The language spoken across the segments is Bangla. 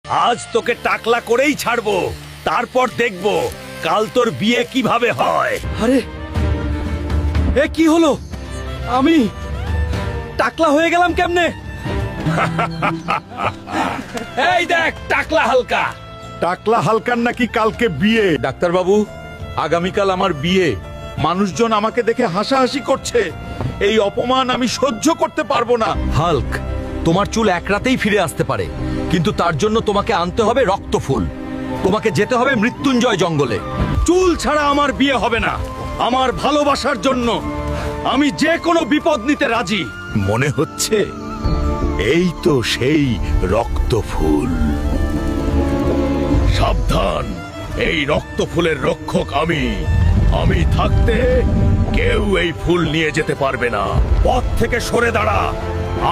আজ তোকে টাকলা করেই ছাড়বো, তারপর দেখবো কাল তোর বিয়ে কিভাবে হয়। আরে এ কি হলো? আমি টাকলা হয়ে গেলাম কেমনে? এই দেখ টাকলা হালকা। টাকলা হালকার নাকি কালকে বিয়ে? ডাক্তারবাবু, আগামীকাল আমার বিয়ে। মানুষজন আমাকে দেখে হাসাহাসি করছে। এই অপমান আমি সহ্য করতে পারবো না। হাল্ক, তোমার চুল এক রাতেই ফিরে আসতে পারে, কিন্তু তার জন্য তোমাকে আনতে হবে রক্তফুল। তোমাকে যেতে হবে মৃত্যুঞ্জয় জঙ্গলে। চুল ছাড়া আমার বিয়ে হবে না। আমার ভালোবাসার জন্য আমি যে কোনো বিপদ নিতে রাজি। মনে হচ্ছে এই তো সেই রক্তফুল। সাবধান, এই রক্ত ফুলের রক্ষক আমি। আমি থাকতে কেউ এই ফুল নিয়ে যেতে পারবে না। পথ থেকে সরে দাঁড়া,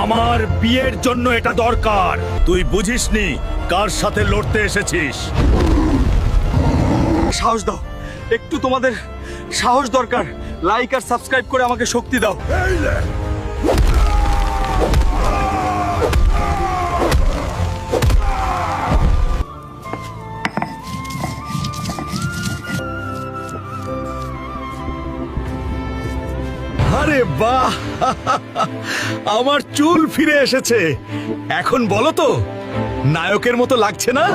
আমার বিয়ের জন্য এটা দরকার। তুই বুঝিসনি কার সাথে লড়তে এসেছিস। সাহস দাও, একটু তোমাদের সাহস দরকার। লাইক আর সাবস্ক্রাইব করে আমাকে শক্তি দাও। আরে বাহ, আমার চুল ফিরে এসেছে। এখন বলো তো, নায়কের মতো লাগছে না?